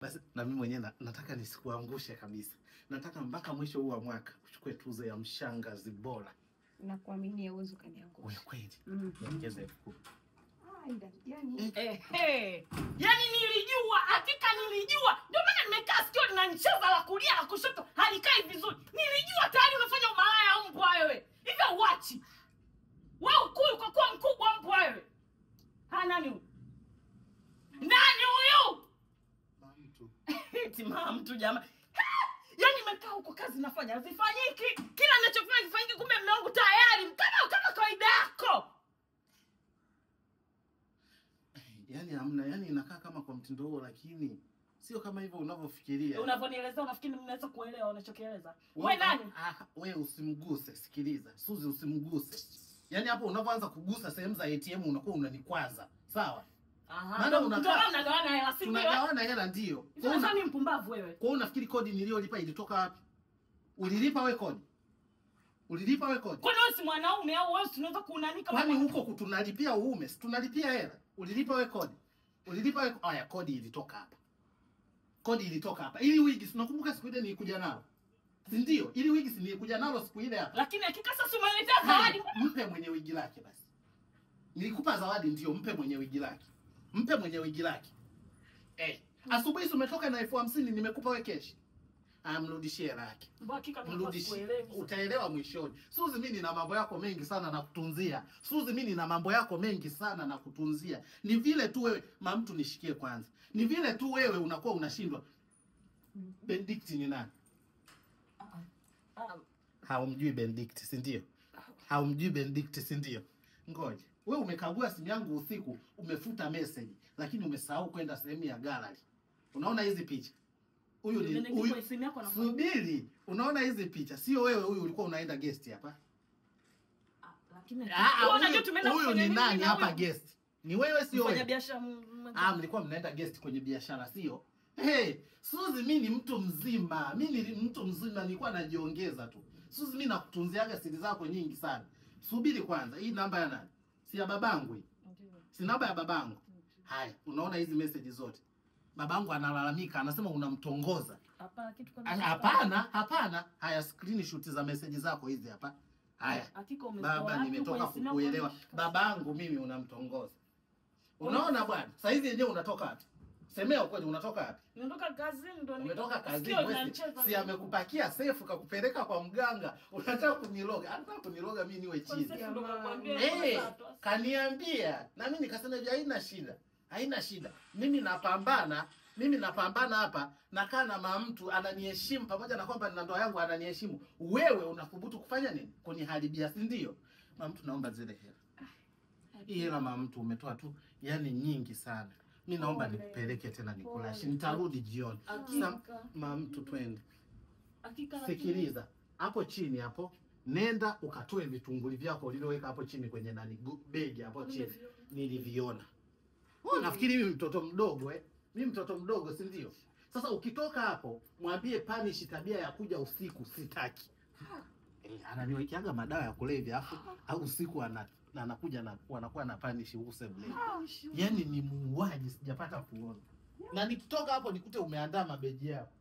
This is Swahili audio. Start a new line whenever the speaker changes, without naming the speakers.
Basi na mimi mwenyewe nataka nisikuangushe kabisa. Nataka mpaka mwisho huu wa mwaka uchukue tuzo ya mshangazi bora.
Nakuamini uwezo kaniangusha.
Wewe kweli. Niongeze 10,000.
Yaani nilijua, hakika nilijua. Ndio maana nimekaa sikio linanicheza la kulia la kushoto, halikai vizuri. Nilijua tayari unafanya umalaya mbwa wewe. Hivyo uachi. Wewe ukui kwa kuwa mkubwa mbwa wewe. Nani huyu? Nani huyu?
Mtu.
Eti mtu jamaa. Yaani nimekaa huko kazi nafanya zifanyiki. Kila ninachofanya zifanyiki, kumbe mume wangu tayari kama kawaida yako.
Yaani hamna, yaani inakaa kama kwa mtindo huo, lakini sio kama hivyo unavyofikiria.
Unavyonielezea unafikiri ninaweza kuelewa unachokieleza? Wewe nani?
Wewe usimguse, sikiliza. Suzi usimguse. Yaani hapo unapoanza kugusa sehemu za ATM unakuwa unanikwaza. Sawa?
Maana unagawana hela si ndio?
Tunagawana hela ndio.
Sasa ni mpumbavu wewe.
Kwa unafikiri kodi niliyolipa ilitoka wapi? Ulilipa wewe kodi? Ulilipa wewe kodi?
Kwani wewe si mwanaume au wewe unaweza kuunanika?
Kwani huko kutunalipia uume, si tunalipia hela? Ulilipa wewe kodi? Ulilipa wewe? Aya, kodi ilitoka hapa. Kodi ilitoka hapa. Ili wigi tunakumbuka siku ile nilikuja nalo. Si ndio? Ili wigi si nilikuja nalo siku ile hapa.
Lakini hakika sasa umeletea zawadi.
Mpe mwenye wigi lake basi. Nilikupa zawadi ndio, mpe mwenye wigi lake. Mpe mwenye wigi lake. Asubuhi umetoka na 50,000 nimekupa wewe keshi. Amrudishie hela yake.
Mrudishie.
Utaelewa mwishoni. Suzi, mimi nina mambo yako mengi sana na kutunzia. Suzi, mimi nina mambo yako mengi sana na kutunzia. Ni vile tu wewe, mtu nishikie kwanza. Ni vile tu wewe unakuwa unashindwa. Benedict ni nani? Haumjui Benedict, si ndio? Haumjui Benedict, si ndio? Ngoja. Wewe umekagua simu yangu usiku, umefuta message, lakini umesahau kwenda sehemu ya gallery. Unaona hizi picha? Huyu ni subiri. Unaona hizi picha? Sio wewe huyu ulikuwa unaenda guest hapa.
Lakini
huyu ni nani hapa guest? Ni wewe sio wewe?
Mfanya biashara.
Mlikuwa mnaenda guest kwenye biashara sio? Suzi, mimi ni mtu mzima. Mimi ni mtu mzima, nilikuwa najiongeza tu. Suzi, mimi nakutunziaga siri zako nyingi sana. Subiri kwanza. Hii namba ya nani? Si ya babangu hii. Si namba ya babangu. Haya, unaona hizi message zote. Babangu analalamika, anasema unamtongoza.
Hapana, kitu kama
hapana. Haya, screenshot za message zako hizi hapa. Haya. Baba, nimetoka kukuelewa. Babangu mimi unamtongoza. Unaona bwana? Sasa hizi yenyewe unatoka wapi? Semea ukweli, unatoka wapi?
Nimetoka kazini ndo
umetoka kazini. Si amekupakia safe kakupeleka kwa mganga. Unataka kuniloga. Anataka kuniloga mimi niwe chini. Kaniambia. Na mimi nikasema hivi haina shida. Haina shida. Mimi napambana hapa, nakaa na mtu ananiheshimu pamoja na kwamba nina ndoa yangu ananiheshimu. Wewe unathubutu kufanya nini? Kuniharibia, si ndio? Mtu naomba zile hela. Hii hela mtu umetoa tu yani nyingi sana. Mimi naomba nikupeleke tena nikulashi. Nitarudi jioni. Mtu twende. Sikiliza. Hapo chini hapo, nenda ukatoe vitunguli vyako ulivyoweka hapo chini kwenye nani begi hapo chini. Niliviona. Nafikiri mimi mtoto mdogo Mimi mtoto mdogo, si ndio? Sasa ukitoka hapo, mwambie panish tabia ya kuja usiku sitaki. Ananiwekeaga madawa ya kulevya au usiku anakuja na wanakuwa na panish huko sebule. Yaani ni muuaji sijapata kuona. Na nikitoka hapo nikute umeandaa mabeji yako.